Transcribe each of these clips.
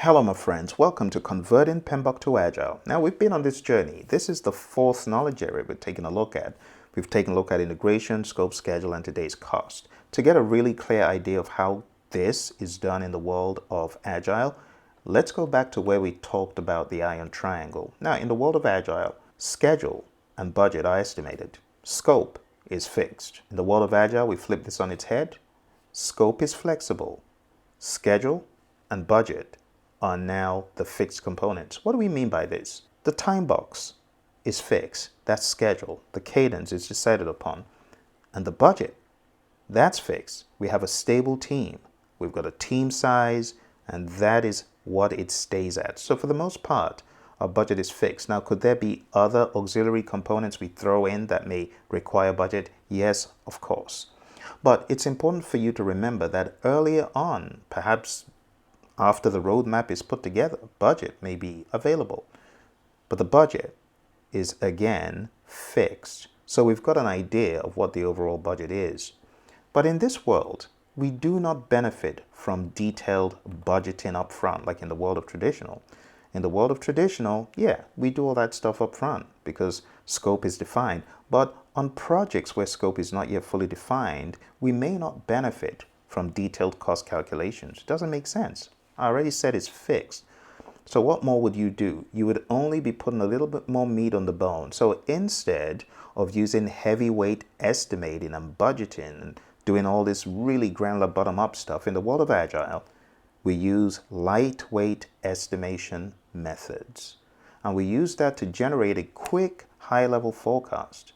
Hello my friends, welcome to Converting PMBOK to Agile. Now we've been on this journey. This is the fourth knowledge area we've taken a look at. We've taken a look at integration, scope, schedule, and today's cost. To get a really clear idea of how this is done in the world of Agile, let's go back to where we talked about the iron triangle. Now in the world of Agile, schedule and budget are estimated. Scope is fixed. In the world of Agile, we flip this on its head. Scope is flexible. Schedule and budget are now the fixed components. What do we mean by this? The time box is fixed. That's schedule. The cadence is decided upon. And the budget, that's fixed. We have a stable team. We've got a team size, and that is what it stays at. So for the most part, our budget is fixed. Now, could there be other auxiliary components we throw in that may require budget? Yes, of course. But it's important for you to remember that earlier on, perhaps after the roadmap is put together, budget may be available. But the budget is again fixed. So we've got an idea of what the overall budget is. But in this world, we do not benefit from detailed budgeting up front, like in the world of traditional. In the world of traditional, yeah, we do all that stuff up front because scope is defined. But on projects where scope is not yet fully defined, we may not benefit from detailed cost calculations. It doesn't make sense. I already said it's fixed. So what more would you do? You would only be putting a little bit more meat on the bone. So instead of using heavyweight estimating and budgeting and doing all this really granular bottom-up stuff, in the world of Agile, we use lightweight estimation methods. And we use that to generate a quick high-level forecast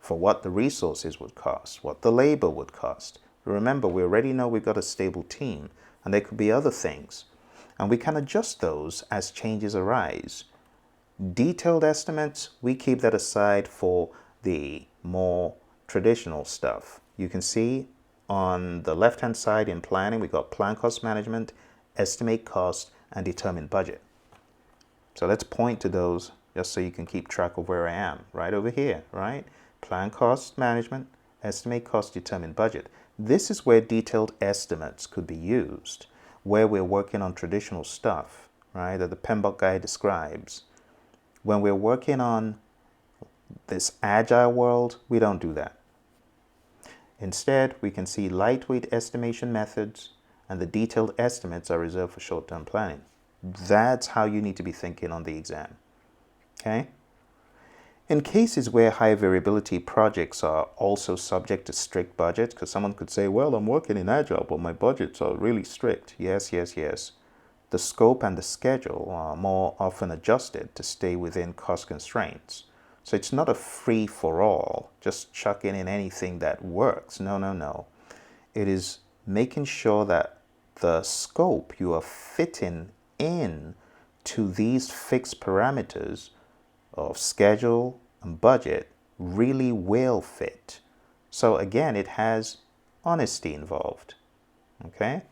for what the resources would cost, what the labor would cost. Remember, we already know we've got a stable team, and there could be other things. And we can adjust those as changes arise. Detailed estimates, we keep that aside for the more traditional stuff. You can see on the left-hand side in planning, we've got plan cost management, estimate cost, and determine budget. So let's point to those just so you can keep track of where I am. Right over here, right? Plan cost management, estimate cost, determine budget. This is where detailed estimates could be used, where we're working on traditional stuff, right, that the PMBOK guide describes. When we're working on this agile world, we don't do that. Instead, we can see lightweight estimation methods, and the detailed estimates are reserved for short-term planning. That's how you need to be thinking on the exam, okay? In cases where high variability projects are also subject to strict budgets, because someone could say, well, I'm working in Agile, but my budgets are really strict. Yes, yes, yes. The scope and the schedule are more often adjusted to stay within cost constraints. So it's not a free-for-all, just chucking in anything that works. No, no, no. It is making sure that the scope you are fitting in to these fixed parameters of schedule and budget really will fit. So again, it has honesty involved. Okay?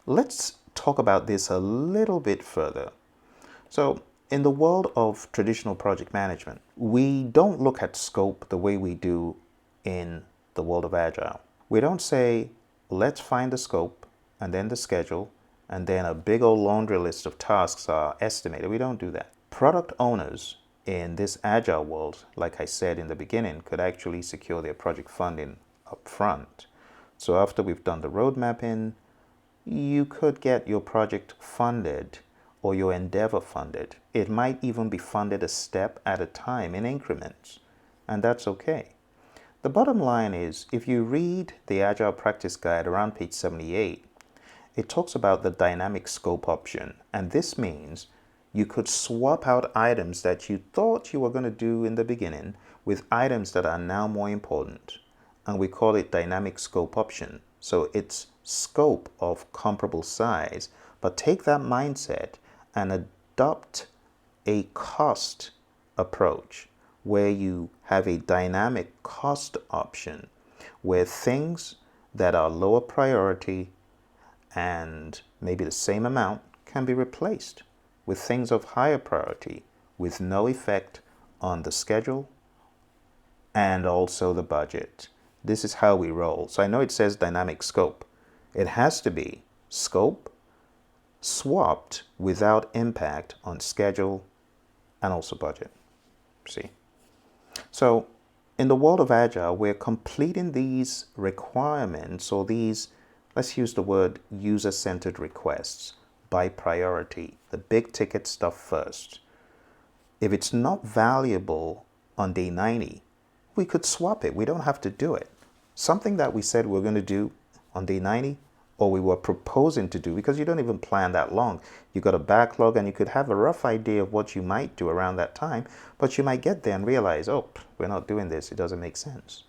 Let's talk about this a little bit further. So in the world of traditional project management, we don't look at scope the way we do in the world of Agile. We don't say, let's find the scope and then the schedule and then a big old laundry list of tasks are estimated. We don't do that. Product owners in this Agile world, like I said in the beginning, could actually secure their project funding up front. So after we've done the road mapping, you could get your project funded or your endeavor funded. It might even be funded a step at a time in increments, and that's okay. The bottom line is, if you read the Agile Practice Guide around page 78, it talks about the dynamic scope option, and this means you could swap out items that you thought you were going to do in the beginning with items that are now more important. And we call it dynamic scope option. So it's scope of comparable size, but take that mindset and adopt a cost approach where you have a dynamic cost option where things that are lower priority and maybe the same amount can be replaced with things of higher priority with no effect on the schedule and also the budget. This is how we roll. So I know it says dynamic scope. It has to be scope swapped without impact on schedule and also budget. See? So in the world of Agile, we're completing these requirements or these, let's use the word user-centered requests by priority, the big ticket stuff first. If it's not valuable on day 90, we could swap it. We don't have to do it. Something that we said we're going to do on day 90, or we were proposing to do, because you don't even plan that long. You got a backlog and you could have a rough idea of what you might do around that time, but you might get there and realize, oh, we're not doing this. It doesn't make sense.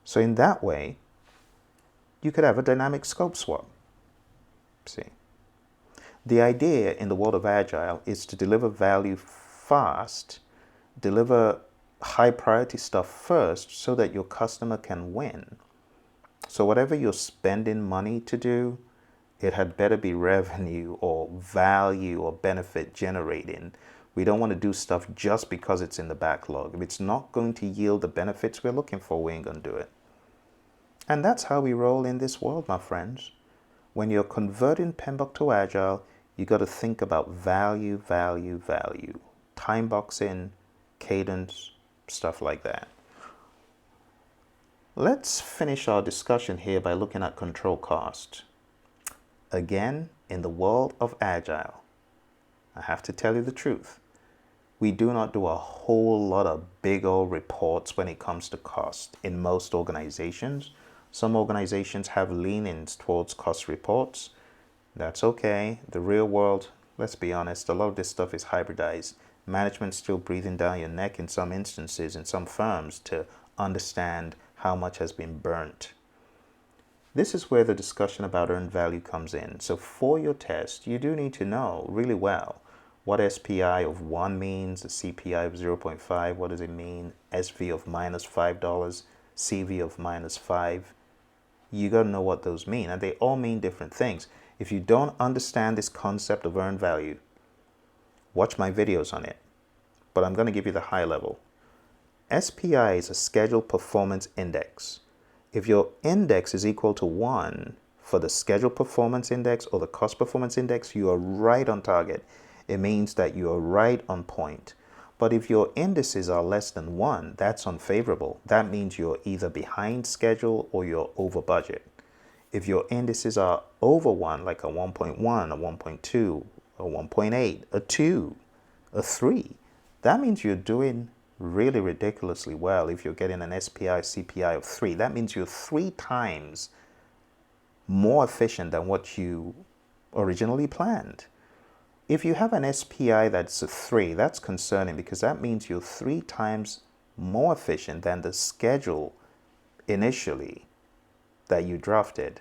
So in that way, you could have a dynamic scope swap. See? The idea in the world of Agile is to deliver value fast, deliver high priority stuff first so that your customer can win. So whatever you're spending money to do, it had better be revenue or value or benefit generating. We don't want to do stuff just because it's in the backlog. If it's not going to yield the benefits we're looking for, we ain't going to do it. And that's how we roll in this world, my friends. When you're converting PMBOK to Agile, you got to think about value, value, value. Time boxing, cadence, stuff like that. Let's finish our discussion here by looking at control cost. Again, in the world of Agile, I have to tell you the truth. We do not do a whole lot of big old reports when it comes to cost in most organizations. Some organizations have leanings towards cost reports. That's okay. The real world, let's be honest, a lot of this stuff is hybridized. Management's still breathing down your neck in some instances in some firms to understand how much has been burnt. This is where the discussion about earned value comes in. So for your test, you do need to know really well what SPI of 1 means, the CPI of 0.5, what does it mean, SV of minus $5, CV of minus 5. You got to know what those mean, and they all mean different things. If you don't understand this concept of earned value, watch my videos on it, but I'm going to give you the high level. SPI is a scheduled performance index. If your index is equal to 1 for the scheduled performance index or the cost performance index, you are right on target. It means that you are right on point. But if your indices are less than 1, that's unfavorable. That means you're either behind schedule or you're over budget. If your indices are over 1, like a 1.1, a 1.2, a 1.8, a 2, a 3, that means you're doing really ridiculously well. If you're getting an SPI CPI of 3, that means you're 3 times more efficient than what you originally planned. If you have an SPI that's a 3, that's concerning because that means you're 3 times more efficient than the schedule initially that you drafted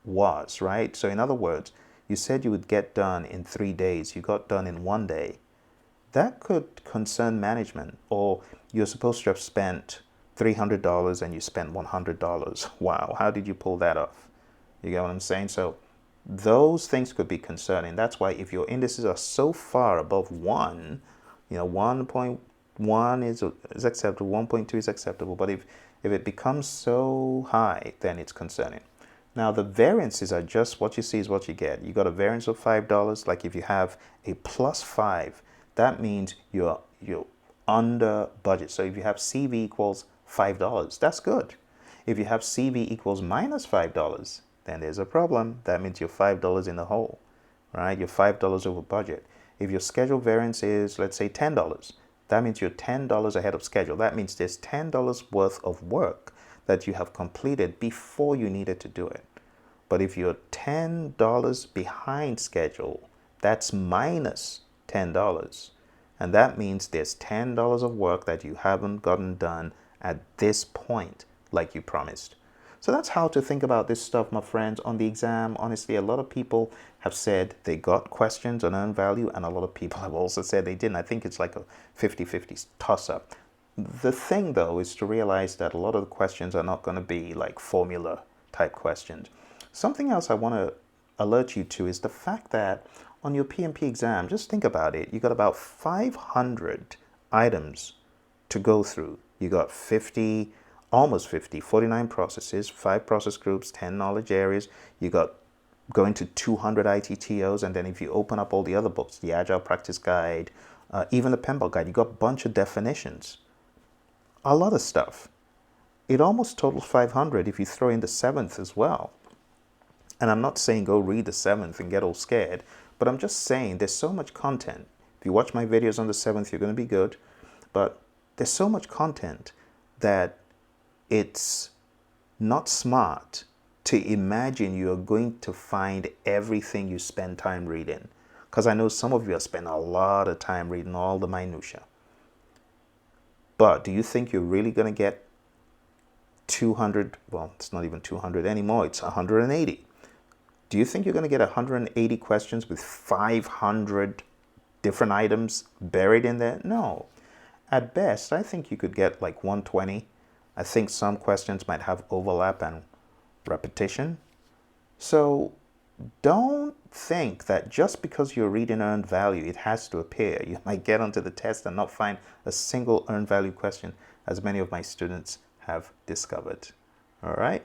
was, right? So in other words, you said you would get done in 3 days, you got done in 1 day. That could concern management. Or you're supposed to have spent $300 and you spent $100. Wow, how did you pull that off? You get what I'm saying? So those things could be concerning. That's why if your indices are so far above 1, 1.1 is acceptable, 1.2 is acceptable. But if it becomes so high, then it's concerning. Now, the variances are just what you see is what you get. You got a variance of $5. Like if you have a plus 5, that means you're under budget. So if you have CV equals $5, that's good. If you have CV equals minus $5, then there's a problem. That means you're $5 in the hole, right? You're $5 over budget. If your schedule variance is, let's say, $10, that means you're $10 ahead of schedule. That means there's $10 worth of work that you have completed before you needed to do it. But if you're $10 behind schedule, that's minus $10. And that means there's $10 of work that you haven't gotten done at this point like you promised. So that's how to think about this stuff, my friends. On the exam, honestly, a lot of people have said they got questions on earned value, and a lot of people have also said they didn't. I think it's like a 50-50 toss-up. The thing, though, is to realize that a lot of the questions are not going to be like formula type questions. Something else I want to alert you to is the fact that on your PMP exam, just think about it. You got about 500 items to go through. You got 50, almost 50, 49 processes, 5 process groups, 10 knowledge areas. You got going to 200 ITTOs, and then if you open up all the other books, the Agile Practice Guide, even the PMBOK Guide, you got a bunch of definitions, a lot of stuff. It almost totals 500 if you throw in the 7th as well. And I'm not saying go read the 7th and get all scared, but I'm just saying there's so much content. If you watch my videos on the 7th, you're going to be good. But there's so much content that it's not smart to imagine you're going to find everything you spend time reading. Because I know some of you have spent a lot of time reading all the minutiae. But do you think you're really going to get 200? Well, it's not even 200 anymore. It's 180. Do you think you're going to get 180 questions with 500 different items buried in there? No. At best, I think you could get like 120. I think some questions might have overlap and repetition. So don't think that just because you're reading earned value, it has to appear. You might get onto the test and not find a single earned value question, as many of my students have discovered. All right.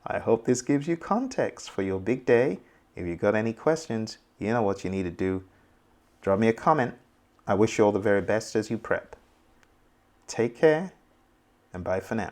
I hope this gives you context for your big day. If you got any questions, you know what you need to do. Drop me a comment. I wish you all the very best as you prep. Take care, and bye for now.